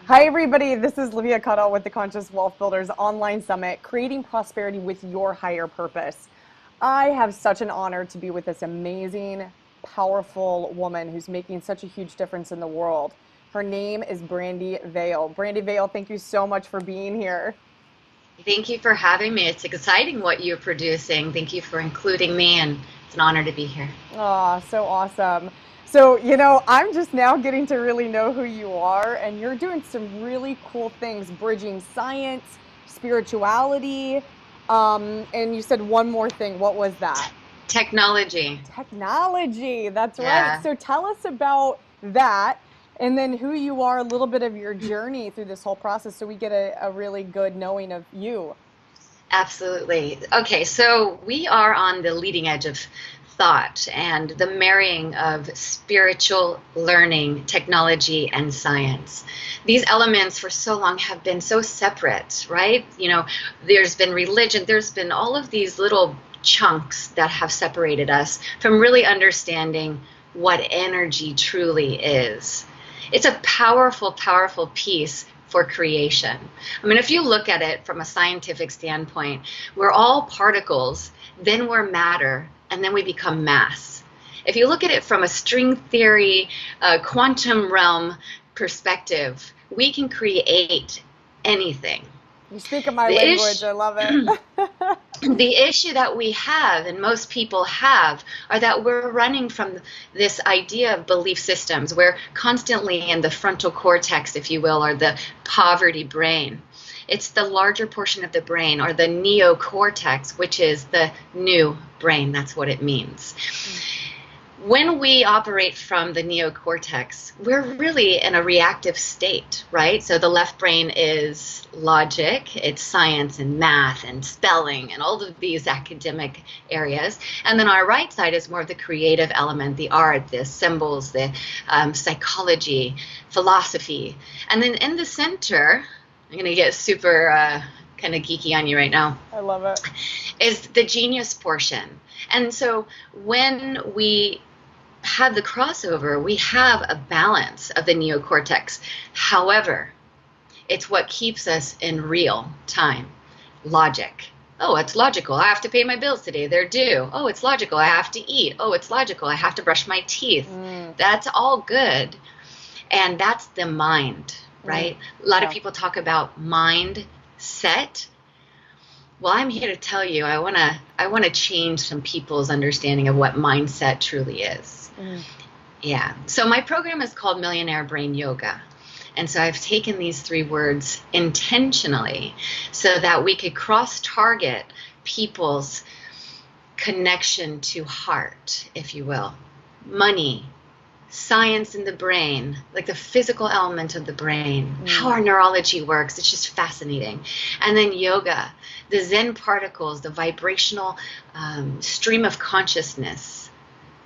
Hi, everybody. This is Livia Cuddle with the Conscious Wealth Builders Online Summit, creating prosperity with your higher purpose. I have such an honor to be with this amazing, powerful woman who's making such a huge difference in the world. Her name is Brandi Vale. Brandi Vale, thank you so much for being here. Thank you for having me. It's exciting what you're producing. Thank you for including me, and it's an honor to be here. Oh, so awesome. So, I'm just now getting to really know who you are, and you're doing some really cool things, bridging science, spirituality. And you said one more thing. What was that? Technology. Technology. That's right. Yeah, So tell us about that and then who you are, a little bit of your journey through this whole process so we get a really good knowing of you. absolutely. Okay, so we are on the leading edge of thought and the marrying of spiritual learning, technology, and science. These elements for so long have been so separate, right? There's been religion, there's been all of these little chunks that have separated us from really understanding what energy truly is. It's a powerful, powerful piece for creation. I mean, if you look at it from a scientific standpoint, we're all particles, then we're matter, and then we become mass. If you look at it from a string theory, quantum realm perspective, we can create anything. You speak of my The language. issue, I love it. the issue that we have, and most people have, are that we're running from this idea of belief systems. We're constantly in the frontal cortex, if you will, or the poverty brain. It's the larger portion of the brain, or the neocortex, which is the new brain. That's what it means. When we operate from the neocortex, we're really in a reactive state, right? So the left brain is logic, it's science and math and spelling and all of these academic areas. And then our right side is more of the creative element, the art, the symbols, the psychology, philosophy. And then in the center, I'm going to get super kind of geeky on you right now, I love it. is the genius portion. And so when we have the crossover, we have a balance of the neocortex. However, it's what keeps us in real time. Logic. Oh, it's logical. I have to pay my bills today. They're due. Oh, it's logical. I have to eat. Oh, it's logical. I have to brush my teeth. Mm, That's all good. And that's the mind, mm, right? A lot of yeah. people talk about mindset. Well, I'm here to tell you, I want to change some people's understanding of what mindset truly is. Mm, Yeah. So my program is called Millionaire Brain Yoga. And so I've taken these three words intentionally so that we could cross target people's connection to heart, if you will. Money, science in the brain, like the physical element of the brain, how mm, our neurology works. It's just fascinating. And then yoga, the Zen particles, the vibrational stream of consciousness,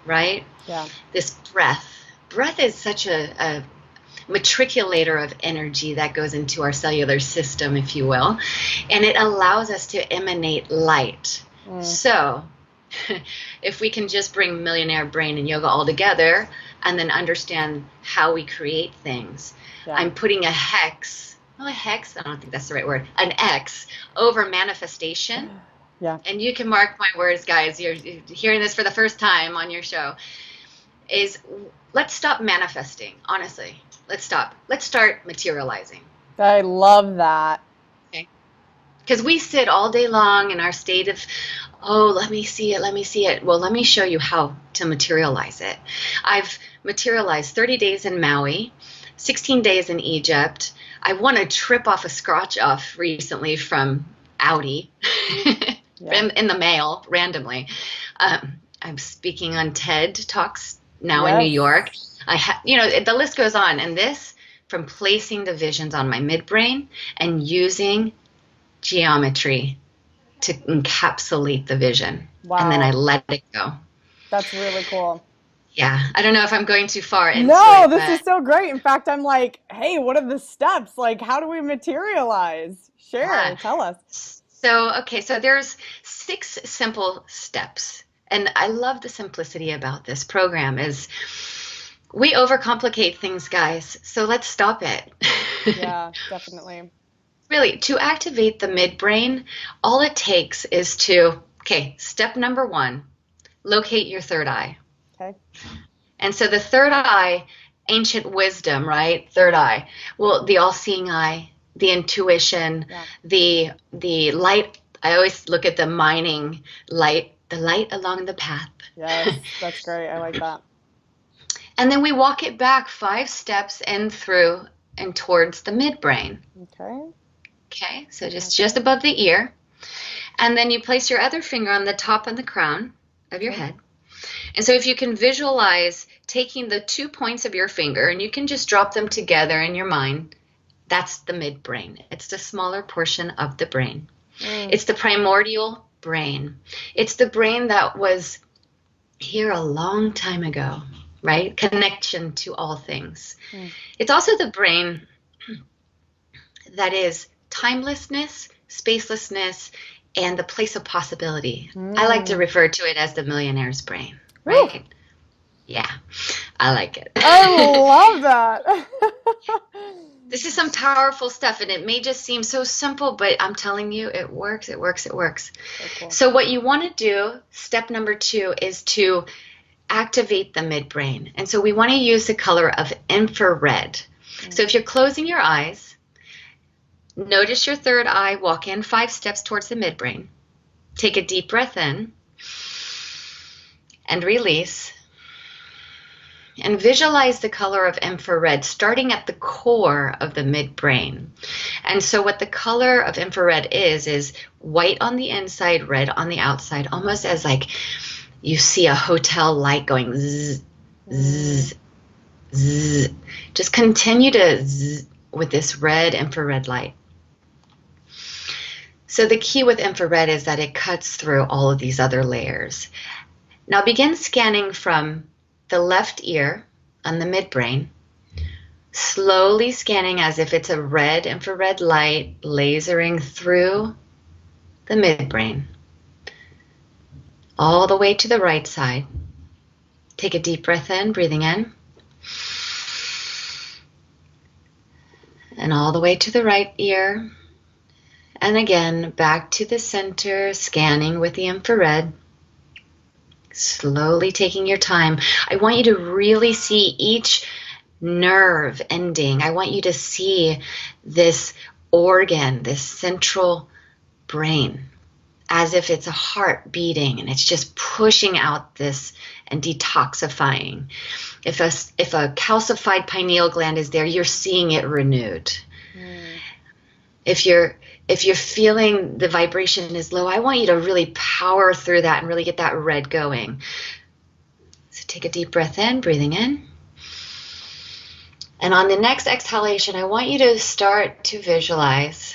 right? yeah. This breath. Breath is such a matriculator of energy that goes into our cellular system, if you will, and it allows us to emanate light. Mm, So, if we can just bring millionaire brain and yoga all together and then understand how we create things, yeah. I'm putting a hex, well, a hex, I don't think that's the right word, an X over manifestation. Yeah. And you can mark my words, guys. You're hearing this for the first time on your show. Is let's stop manifesting, honestly. Let's stop. Let's start materializing. I love that. Okay? Because we sit all day long in our state of, oh, let me see it, let me see it. Well, let me show you how to materialize it. I've materialized 30 days in Maui, 16 days in Egypt. I won a trip off a scratch off recently from Audi Yeah. in the mail randomly. I'm speaking on TED Talks now in New Yes. York. The list goes on. And this, from placing the visions on my midbrain and using geometry to encapsulate the vision. And then I Wow. let it go. That's really cool. Yeah. I don't know if I'm going too far into No, it, this but is so great. In fact, I'm like, hey, what are the steps? Like, how do we materialize? yeah. Share, tell us. So there's 6 simple steps. And I love the simplicity about this program is we overcomplicate things, guys. So let's stop it. Yeah, definitely. Really, to activate the midbrain, all it takes is okay, step number one, locate your third eye. Okay. And so the third eye, ancient wisdom, right? Third eye. Well, the all-seeing eye, the intuition, Yeah. the light. I always look at the mining light, the light along the path. Yes, that's great. I like that. And then we walk it back 5 steps and through and towards the midbrain. Okay. Okay, so just Okay. above the ear. And then you place your other finger on the top of the crown of your Okay. head. And so if you can visualize taking the 2 points of your finger and you can just drop them together in your mind, that's the midbrain. It's the smaller portion of the brain. Mm. It's the primordial brain. It's the brain that was here a long time ago, right? Connection to all things. Mm. It's also the brain that is timelessness, spacelessness, and the place of possibility. I like to Mm. refer to it as the millionaire's brain, Woo! right? Yeah, I like it. I love that. This is some powerful stuff, and it may just seem so simple, but I'm telling you, it works, it works, it works. So cool. So what you want to do, step number 2, is to activate the midbrain. And so we want to use the color of infrared. So if you're closing your eyes, notice your third eye, walk in 5 steps towards the midbrain. Take a deep breath in and release. And visualize the color of infrared starting at the core of the midbrain. And so what the color of infrared is white on the inside, red on the outside, almost as like you see a hotel light going zzz, zzz, zzz. Just continue to zzz with this red infrared light. So the key with infrared is that it cuts through all of these other layers. Now begin scanning from the left ear on the midbrain, slowly scanning as if it's a red infrared light lasering through the midbrain, all the way to the right side. Take a deep breath in, breathing in, and all the way to the right ear, and again back to the center, scanning with the infrared. Slowly taking your time. I want you to really see each nerve ending. I want you to see this organ, this central brain, as if it's a heart beating and it's just pushing out this and detoxifying. If a calcified pineal gland is there, you're seeing it renewed. Mm. If you're feeling the vibration is low, I want you to really power through that and really get that red going. So take a deep breath in, breathing in. And on the next exhalation, I want you to start to visualize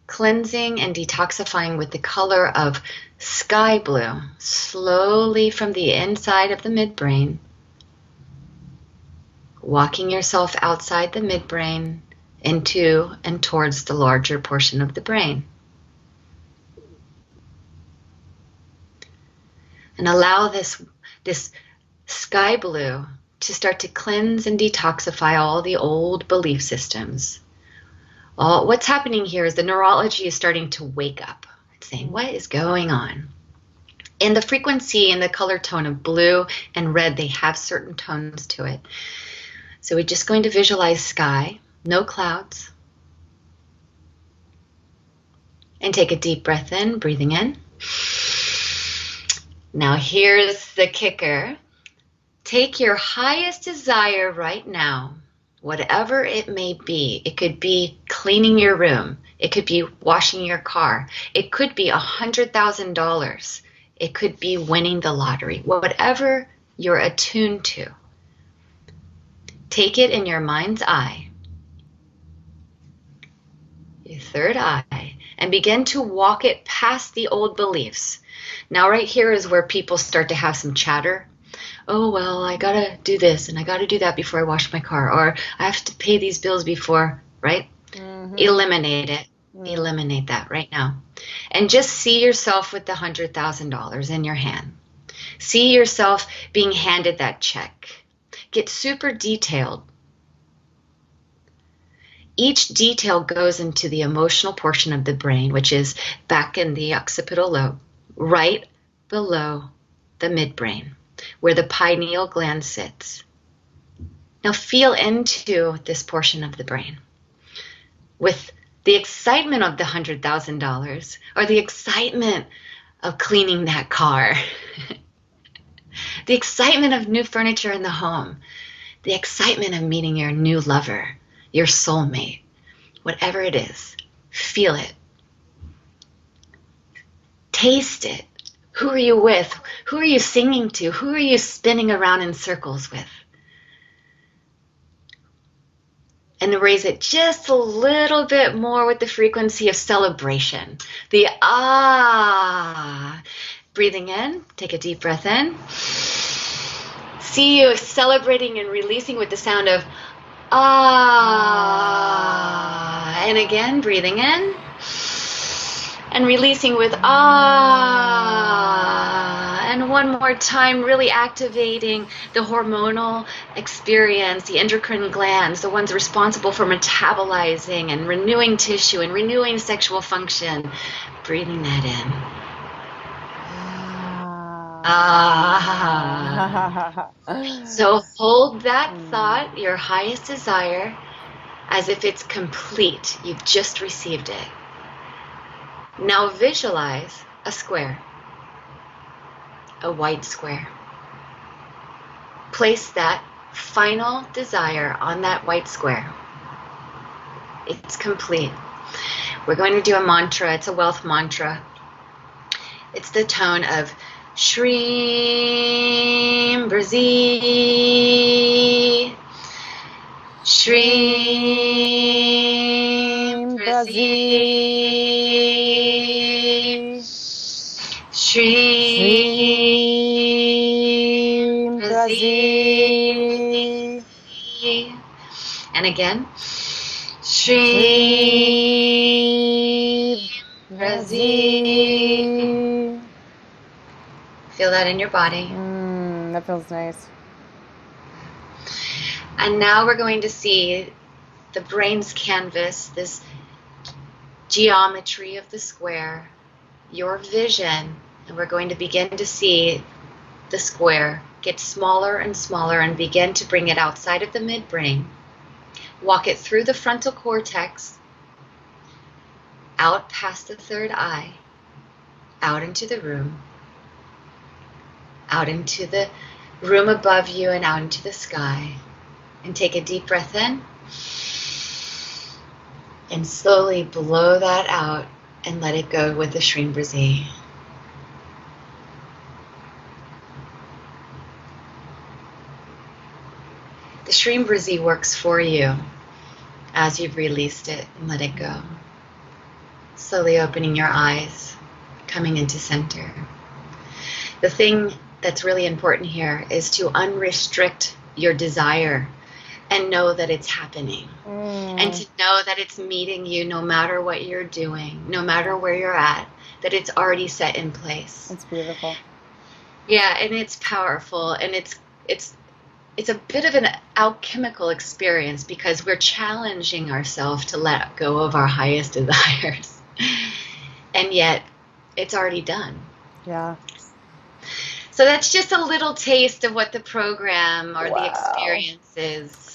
cleansing and detoxifying with the color of sky blue, slowly from the inside of the midbrain, walking yourself outside the midbrain, into and towards the larger portion of the brain. And allow this sky blue to start to cleanse and detoxify all the old belief systems. What's happening here is the neurology is starting to wake up. It's saying, what is going on? And the frequency and the color tone of blue and red, they have certain tones to it. So we're just going to visualize sky. No clouds. And take a deep breath in, breathing in. Now here's the kicker. Take your highest desire right now, whatever it may be. It could be cleaning your room. It could be washing your car. It could be $100,000. It could be winning the lottery. Whatever you're attuned to. Take it in your mind's eye. Your third eye, and begin to walk it past the old beliefs. Now right here is where people start to have some chatter. Oh, well, I gotta do this and I gotta do that before I wash my car, or I have to pay these bills before, right? Mm-hmm. Eliminate it. Mm-hmm. Eliminate that right now. And just see yourself with the $100,000 in your hand. See yourself being handed that check. Get super detailed. Each detail goes into the emotional portion of the brain, which is back in the occipital lobe, right below the midbrain, where the pineal gland sits. Now feel into this portion of the brain with the excitement of the $100,000 or the excitement of cleaning that car, the excitement of new furniture in the home, the excitement of meeting your new lover, your soulmate, whatever it is, feel it. Taste it. Who are you with? Who are you singing to? Who are you spinning around in circles with? And raise it just a little bit more with the frequency of celebration. The ah. Breathing in, take a deep breath in. See you celebrating and releasing with the sound of ah. And again, breathing in and releasing with ah. And one more time, really activating the hormonal experience, the endocrine glands, the ones responsible for metabolizing and renewing tissue and renewing sexual function. Breathing that in. Ah. So hold that thought, your highest desire, as if it's complete. You've just received it. Now visualize a square, a white square. Place that final desire on that white square. It's complete. We're going to do a mantra. It's a wealth mantra. It's the tone of Shreem Brazi, Shreem Brazi, Shreem Brazi. And again, Shreem Brazi. Feel that in your body. That feels nice. And now we're going to see the brain's canvas, this geometry of the square, your vision, and we're going to begin to see the square get smaller and smaller and begin to bring it outside of the midbrain. Walk it through the frontal cortex, out past the third eye, out into the room, out into the room above you and out into the sky. And take a deep breath in and slowly blow that out and let it go with the Shreem Brazi. The Shreem Brazi works for you as you've released it and let it go. Slowly opening your eyes, coming into center. The thing that's really important here is to unrestrict your desire and know that it's happening. And to know that it's meeting you no matter what you're doing, no matter where you're at, that it's already set in place. It's beautiful. Yeah, and it's powerful, and it's a bit of an alchemical experience because we're challenging ourselves to let go of our highest desires. And yet it's already done. Yeah. So that's just a little taste of what the program or the experience is.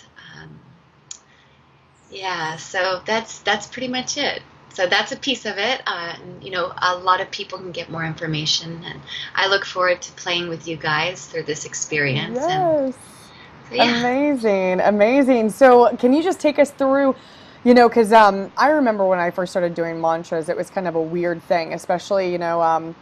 Yeah, so that's pretty much it. So that's a piece of it. You know, a lot of people can get more information, and I look forward to playing with you guys through this experience. Yes. And, so, yeah. Amazing, amazing. So can you just take us through, you know, because I remember when I first started doing mantras, it was kind of a weird thing, especially, you know,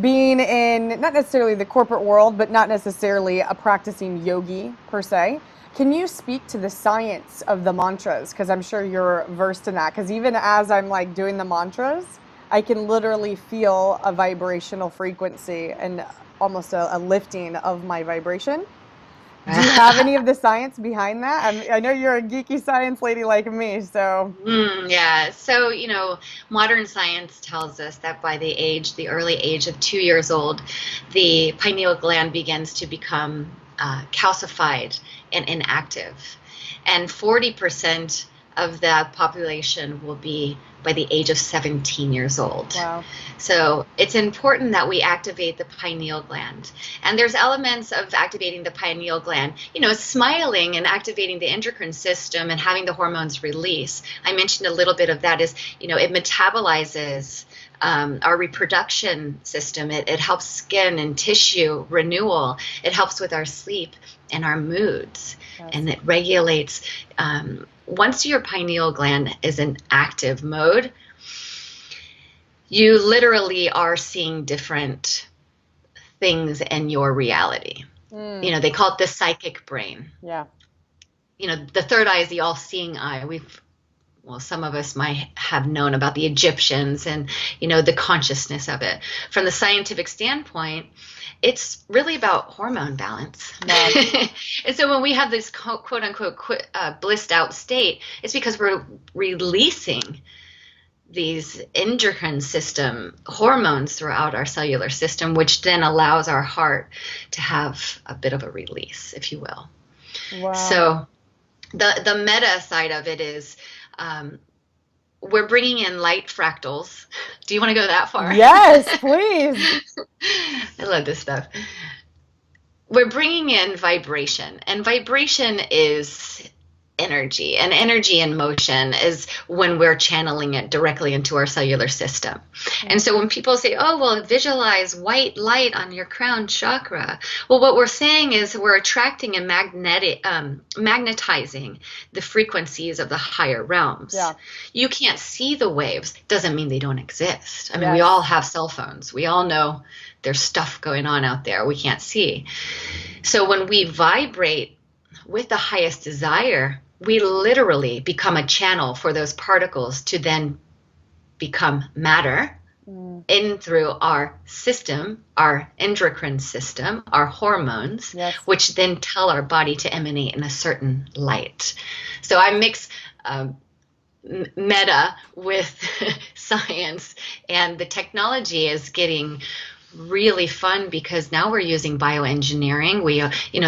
being in not necessarily the corporate world, but not necessarily a practicing yogi per se. Can you speak to the science of the mantras? Because I'm sure you're versed in that. Because even as I'm like doing the mantras, I can literally feel a vibrational frequency and almost a lifting of my vibration. Do you have any of the science behind that? I know you're a geeky science lady like me, so. Yeah, so, you know, modern science tells us that by the early age of 2 years old, the pineal gland begins to become calcified and inactive. And 40% of that population will be by the age of 17 years old. Wow. So it's important that we activate the pineal gland. And there's elements of activating the pineal gland, smiling and activating the endocrine system and having the hormones release. I mentioned a little bit of that is, it metabolizes our reproduction system. It helps skin and tissue renewal. It helps with our sleep and our moods. Yes. And it regulates. Once your pineal gland is in active mode, you literally are seeing different things in your reality. They call it the psychic brain. Yeah. The third eye is the all-seeing eye. Some of us might have known about the Egyptians and, the consciousness of it. From the scientific standpoint, it's really about hormone balance. Yeah. And so when we have this quote unquote blissed out state, it's because we're releasing these endocrine system hormones throughout our cellular system, which then allows our heart to have a bit of a release, if you will. Wow. So the meta side of it is, we're bringing in light fractals. Do you want to go that far? Yes, please. I love this stuff. We're bringing in vibration, and vibration is energy, and energy in motion is when we're channeling it directly into our cellular system. And so when people say, oh, well, visualize white light on your crown chakra, well, what we're saying is we're attracting and magnetizing the frequencies of the higher realms. Yeah. You can't see the waves. Doesn't mean they don't exist. I mean, Yes. We all have cell phones. We all know there's stuff going on out there we can't see. So when we vibrate with the highest desire, we literally become a channel for those particles to then become matter in through our system, our endocrine system, our hormones, Yes. which then tell our body to emanate in a certain light. So I mix meta with science, and the technology is getting really fun because now we're using bioengineering.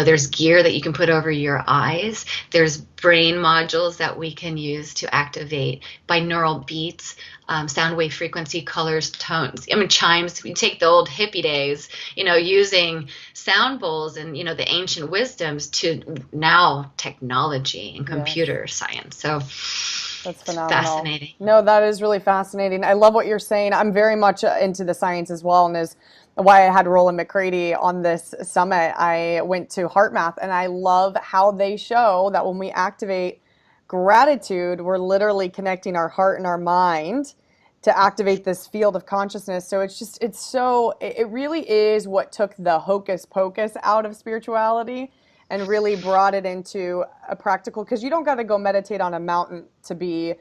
There's gear that you can put over your eyes. There's brain modules that we can use to activate binaural beats, sound wave frequency, colors, tones. Chimes. We take the old hippie days, using sound bowls and, the ancient wisdoms to now technology and computer science. So that's phenomenal. Fascinating. No, that is really fascinating. I love what you're saying. I'm very much into the science as well, and is why I had Roland McCready on this summit. I went to HeartMath, and I love how they show that when we activate gratitude, we're literally connecting our heart and our mind to activate this field of consciousness. So it really is what took the hocus pocus out of spirituality and really brought it into a practical, because you don't got to go meditate on a mountain to be,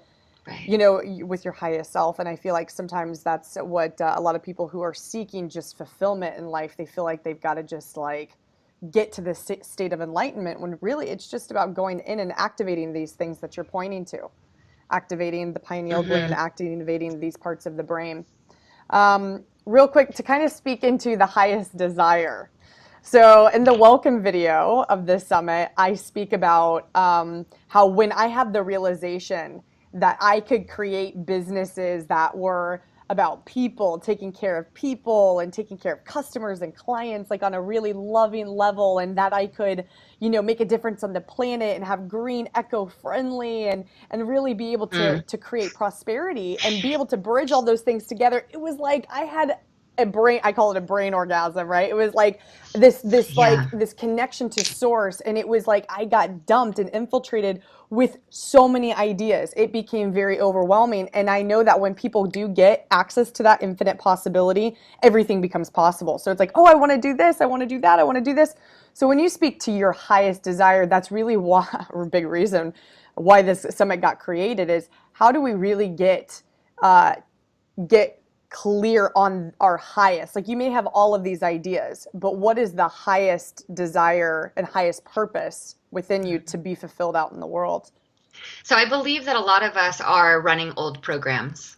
right, with your highest self. And I feel like sometimes that's what a lot of people who are seeking just fulfillment in life, they feel like they've got to just like get to this state of enlightenment, when really it's just about going in and activating these things that you're pointing to, activating the pineal gland, activating these parts of the brain. Real quick, to kind of speak into the highest desire. So in the welcome video of this summit, I speak about how when I had the realization that I could create businesses that were about people, taking care of people and taking care of customers and clients, like on a really loving level, and that I could, make a difference on the planet and have green, eco-friendly, and really be able to create prosperity and be able to bridge all those things together. It was like I had I call it a brain orgasm, right? It was like this connection to source. And it was like I got dumped and infiltrated with so many ideas. It became very overwhelming. And I know that when people do get access to that infinite possibility, everything becomes possible. So it's like, oh, I want to do this. I want to do that. I want to do this. So when you speak to your highest desire, that's really a big reason why this summit got created, is how do we really get clear on our highest? Like, you may have all of these ideas, but what is the highest desire and highest purpose within you to be fulfilled out in the world? So I believe that a lot of us are running old programs.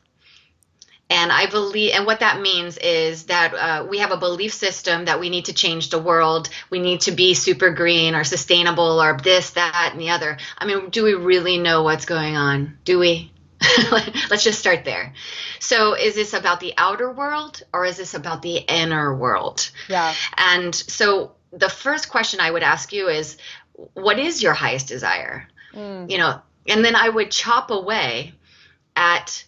And I believe, and what that means is that we have a belief system that we need to change the world. We need to be super green or sustainable or this, that, and the other. I mean, do we really know what's going on? Do we? Let's just start there. So is this about the outer world or is this about the inner world? Yeah. And so the first question I would ask you is, what is your highest desire? You know, and then I would chop away at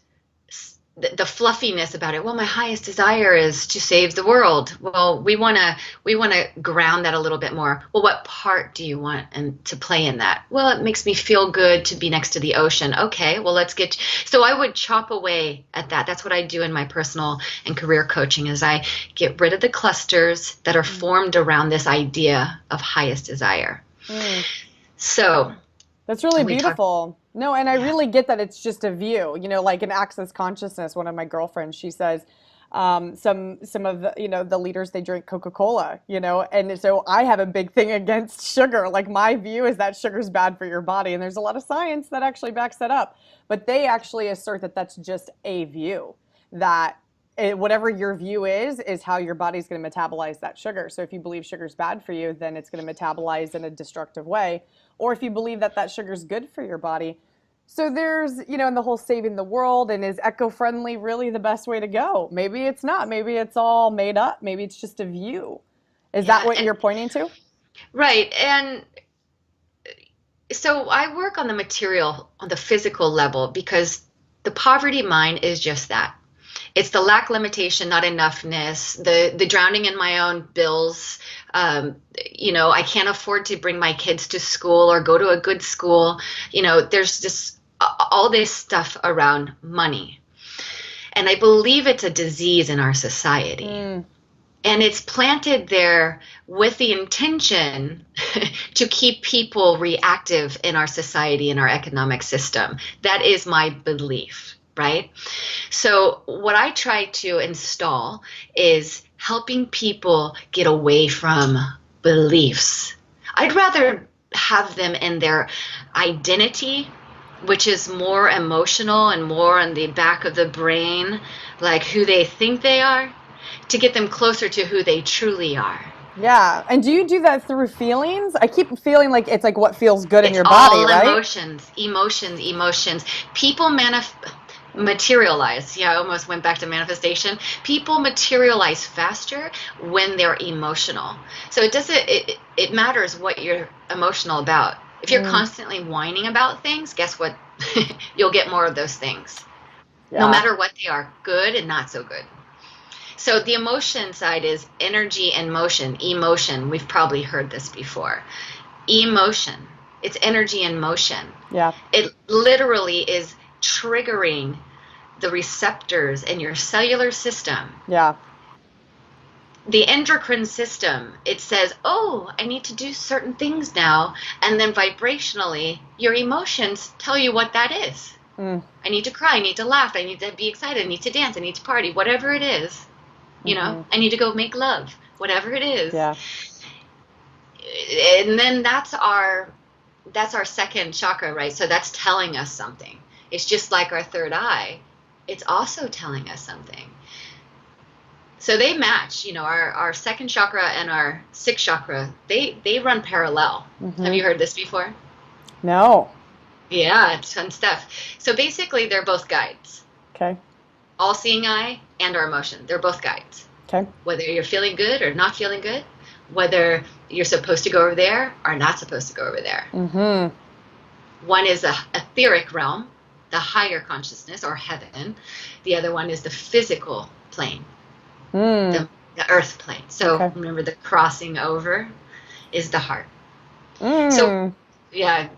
the fluffiness about it. Well, my highest desire is to save the world. Well, we want to ground that a little bit more. Well, what part do you want and to play in that? Well, it makes me feel good to be next to the ocean. Okay, well, let's get. So I would chop away at that. That's what I do in my personal and career coaching is I get rid of the clusters that are formed around this idea of highest desire. So that's really beautiful. No, and I really get that it's just a view, you know, like in Access Consciousness, one of my girlfriends, she says, some of the, you know, the leaders, they drink Coca-Cola, you know, and so I have a big thing against sugar. Like my view is that sugar's bad for your body, and there's a lot of science that actually backs that up. But they actually assert that that's just a view, that whatever your view is how your body's going to metabolize that sugar. So if you believe sugar's bad for you, then it's going to metabolize in a destructive way. Or if you believe that that sugar's good for your body. So there's, you know, in the whole saving the world and is eco-friendly really the best way to go? Maybe it's not. Maybe it's all made up. Maybe it's just a view. Is that what you're pointing to? Right. And so I work on the material, on the physical level, because the poverty mind is just that. It's the lack, limitation, not enoughness, the drowning in my own bills. You know, I can't afford to bring my kids to school or go to a good school. You know, there's just all this stuff around money. And I believe it's a disease in our society. And it's planted there with the intention to keep people reactive in our society, in our economic system. That is my belief, right? So what I try to install is helping people get away from beliefs. I'd rather have them in their identity, which is more emotional and more on the back of the brain, like who they think they are, to get them closer to who they truly are. Yeah. And do you do that through feelings? I keep feeling like it's like what feels good in your body, right? Emotions. People materialize. Yeah, I almost went back to manifestation. People materialize faster when they're emotional. So it matters what you're emotional about. If you're constantly whining about things, guess what? You'll get more of those things. No matter what they are, good and not so good. So the emotion side is energy and motion. Emotion, we've probably heard this before. Emotion, it's energy and motion. Yeah. It literally is triggering the receptors in your cellular system. Yeah. The endocrine system, it says, oh, I need to do certain things now. And then vibrationally, your emotions tell you what that is. I need to cry, I need to laugh, I need to be excited, I need to dance, I need to party, whatever it is. You know, I need to go make love, whatever it is. Yeah. And then that's our second chakra, right? So that's telling us something. It's just like our third eye. It's also telling us something. So they match, you know, our second chakra and our sixth chakra, they run parallel. Have you heard this before? No. Yeah, it's fun stuff. So basically they're both guides. Okay. All-seeing eye and our emotion, they're both guides. Okay. Whether you're feeling good or not feeling good, whether you're supposed to go over there or not supposed to go over there. One is a etheric realm, the higher consciousness or heaven. The other one is the physical plane, the earth plane. So remember, the crossing over is the heart. So yeah,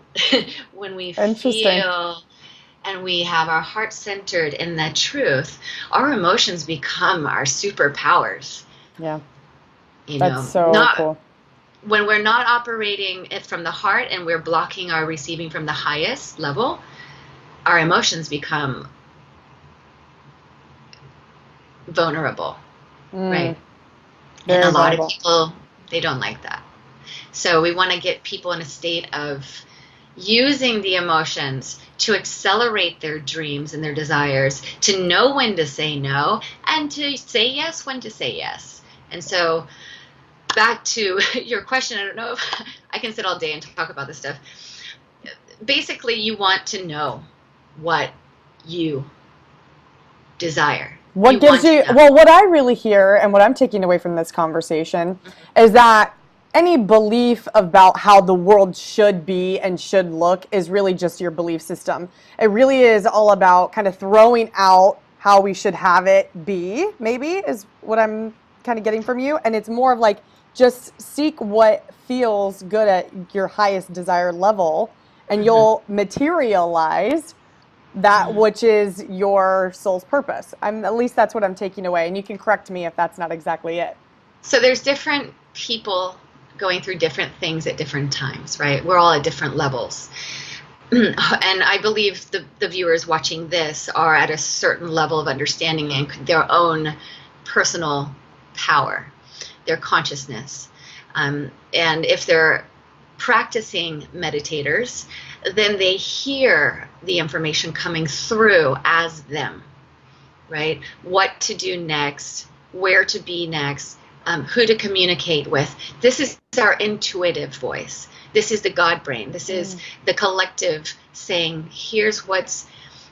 when we feel and we have our heart centered in that truth, our emotions become our superpowers. Yeah. You That's know, so cool. When we're not operating it from the heart and we're blocking our receiving from the highest level, our emotions become vulnerable, right? Very and a lot vulnerable. of people, they don't like that. So we want to get people in a state of using the emotions to accelerate their dreams and their desires, to know when to say no and to say yes when to say yes. And so back to your question, I don't know if I can sit all day and talk about this stuff. Basically, you want to know what you desire. What gives you, well, what I really hear and what I'm taking away from this conversation is that any belief about how the world should be and should look is really just your belief system. It really is all about kind of throwing out how we should have it be, maybe, is what I'm kind of getting from you. And it's more of like, just seek what feels good at your highest desired level, and you'll materialize that which is your soul's purpose. At least that's what I'm taking away, and you can correct me if that's not exactly it. So there's different people going through different things at different times, right? We're all at different levels. And I believe the viewers watching this are at a certain level of understanding and their own personal power, their consciousness. And if they're practicing meditators, then they hear the information coming through as them, right? What to do next, where to be next, who to communicate with. This is our intuitive voice. This is the God brain. This is the collective saying, here's what's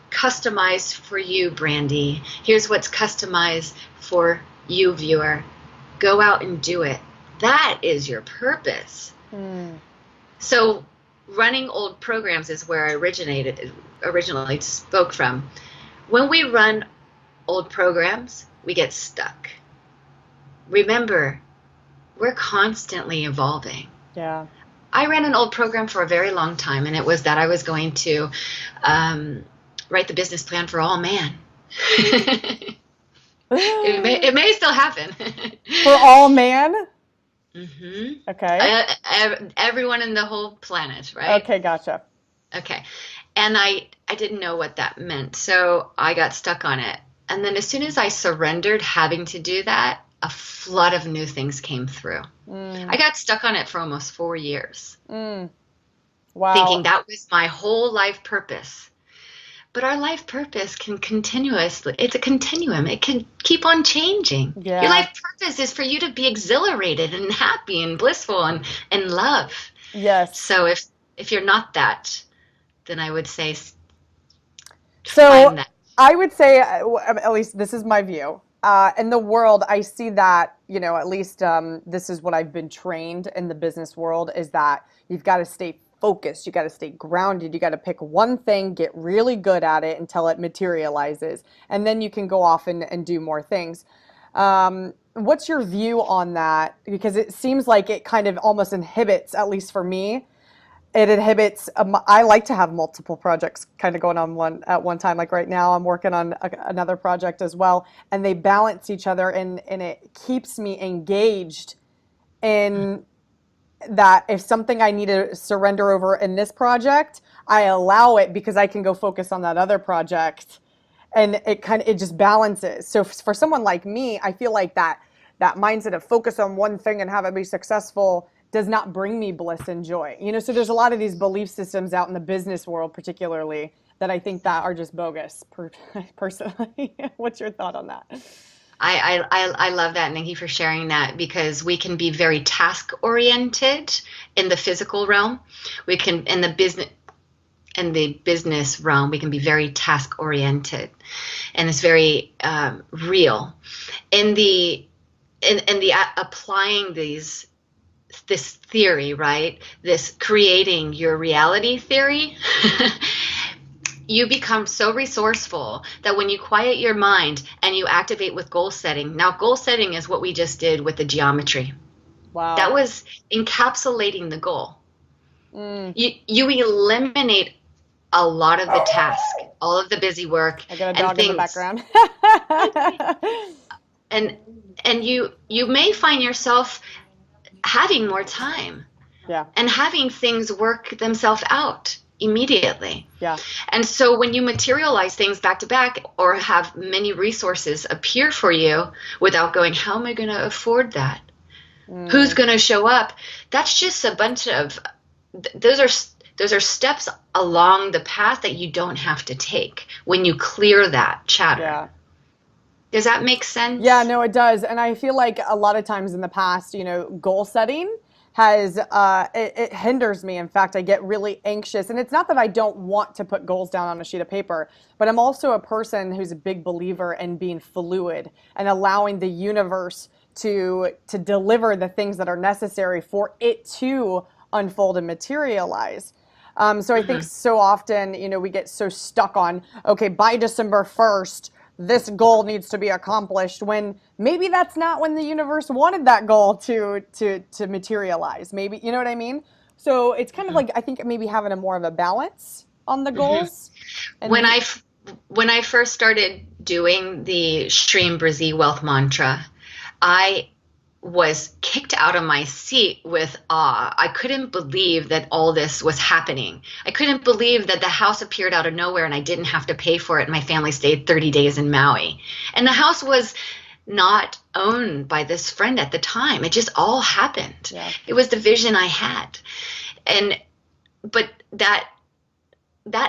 customized for you, Brandi. Here's what's customized for you, viewer. Go out and do it. That is your purpose. So running old programs is where I originally spoke from. When we run old programs, we get stuck. Remember, we're constantly evolving. Yeah. I ran an old program for a very long time, and it was that I was going to write the business plan for all man. It may still happen. For all man? Mm-hmm. Okay. Everyone in the whole planet, right? Okay, gotcha. Okay. And I didn't know what that meant, so I got stuck on it. And then as soon as I surrendered having to do that, a flood of new things came through. I got stuck on it for almost 4 years. Wow. Thinking that was my whole life purpose. But our life purpose can continuously, it's a continuum. It can keep on changing. Yeah. Your life purpose is for you to be exhilarated and happy and blissful and love. Yes. So if you're not that, then I would say so I would say, at least this is my view. In the world, I see that, at least this is what I've been trained in the business world, is that you've got to stay focused. You got to stay grounded. You got to pick one thing, get really good at it until it materializes. And then you can go off and do more things. What's your view on that? Because it seems like it kind of almost inhibits, at least for me, it inhibits, I like to have multiple projects kind of going on at one time. Like right now, I'm working on another project as well, and they balance each other, and it keeps me engaged in that. If something I need to surrender over in this project, I allow it because I can go focus on that other project, and it just balances. So for someone like me, I feel like that mindset of focus on one thing and have it be successful does not bring me bliss and joy. So there's a lot of these belief systems out in the business world, particularly, that I think that are just bogus, personally. What's your thought on that? I love that, Nikki, for sharing that, because we can be very task oriented in the physical realm. We can, in the business realm, we can be very task oriented, and it's very real. In the applying this theory, right? This creating your reality theory, you become so resourceful that when you quiet your mind and you activate with goal setting. Now, goal setting is what we just did with the geometry. Wow. That was encapsulating the goal. You eliminate a lot of the task, all of the busy work. I got a dog in the background. and you may find yourself having more time, and having things work themselves out immediately. Yeah. And so when you materialize things back to back, or have many resources appear for you without going, how am I going to afford that? Who's going to show up? That's just a bunch of, those are those are steps along the path that you don't have to take when you clear that chatter. Yeah. Does that make Yeah, sense? no, it does. And I feel like a lot of times in the past, goal setting has it hinders me. In fact, I get really anxious. And it's not that I don't want to put goals down on a sheet of paper, but I'm also a person who's a big believer in being fluid and allowing the universe to deliver the things that are necessary for it to unfold and materialize. So I think Hmm. so often, we get so stuck on, okay, by December 1st, this goal needs to be accomplished, when maybe that's not when the universe wanted that goal to materialize. Maybe, you know what I mean? So it's kind of Hmm. like, I think maybe having a more of a balance on the Hmm. goals and When be, I when I first started doing the Stream Brizzy Wealth Mantra, I was kicked out of my seat with awe. I couldn't believe that all this was happening. I couldn't believe that the house appeared out of nowhere and I didn't have to pay for it. And my family stayed 30 days in Maui. And the house was not owned by this friend at the time. It just all happened. yeah, It was the vision I had. And but that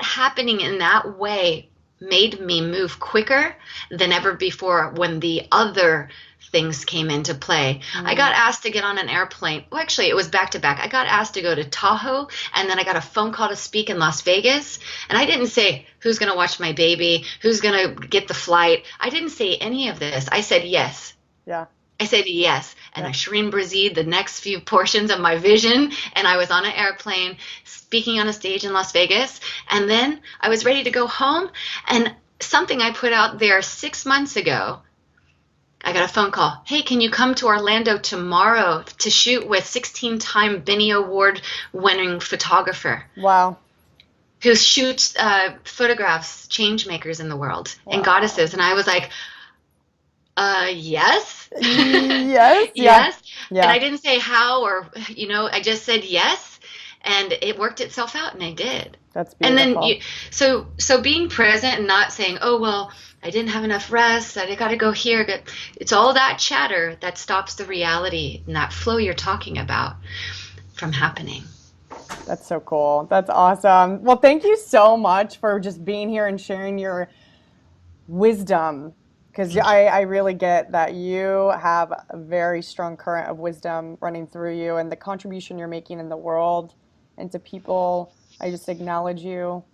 happening in that way made me move quicker than ever before when the other things came into play. I mm, got asked to get on an airplane. Well, actually, it was back to back. I got asked to go to Tahoe, and then I got a phone call to speak in Las Vegas. And I didn't say, who's going to watch my baby? Who's going to get the flight? I didn't say any of this. I said yes. yeah, I said yes, and yeah. I Shireen Brazil the next few portions of my vision, and I was on an airplane speaking on a stage in Las Vegas, and then I was ready to go home, and something I put out there 6 months ago, I got a phone call. Hey, can you come to Orlando tomorrow to shoot with 16-time Benny Award winning photographer Wow, who shoots photographs, change makers in the world and wow. goddesses? And I was like, yes. Yes, yeah, Yes. And yeah. I didn't say how or, I just said yes. And it worked itself out and I did. That's And then beautiful. so being present and not saying, oh, well, I didn't have enough rest. I got to go here. It's all that chatter that stops the reality and that flow you're talking about from happening. That's so cool. That's awesome. Well, thank you so much for just being here and sharing your wisdom, because Thank you. I really get that you have a very strong current of wisdom running through you and the contribution you're making in the world and to people. I just acknowledge you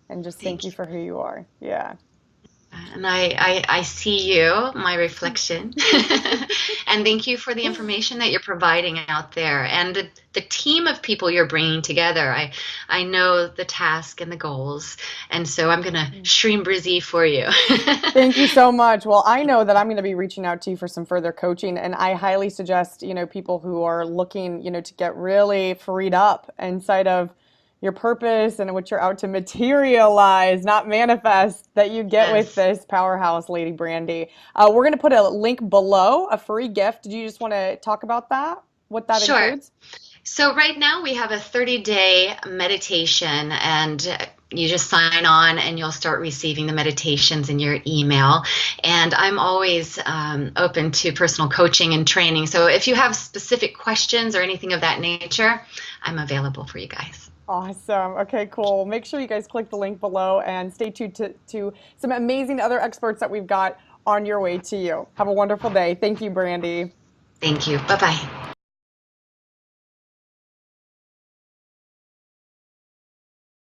and just thank Thank you you. for who you are. Yeah. And I see you, my reflection. And thank you for the information that you're providing out there and the team of people you're bringing together. I know the task and the goals. And so I'm going to stream Brizzy for you. Thank you so much. Well, I know that I'm going to be reaching out to you for some further coaching, and I highly suggest, people who are looking, to get really freed up inside of your purpose and what you're out to materialize, not manifest, that you get with Yes. this powerhouse, Lady Brandy. We're going to put a link below, a free gift. Do you just want to talk about that? What that Sure. includes? So right now we have a 30-day meditation and you just sign on and you'll start receiving the meditations in your email. And I'm always open to personal coaching and training. So if you have specific questions or anything of that nature, I'm available for you guys. Awesome. Okay, cool. Make sure you guys click the link below and stay tuned to some amazing other experts that we've got on your way to you. Have a wonderful day. Thank you, Brandy. Thank you. Bye-bye.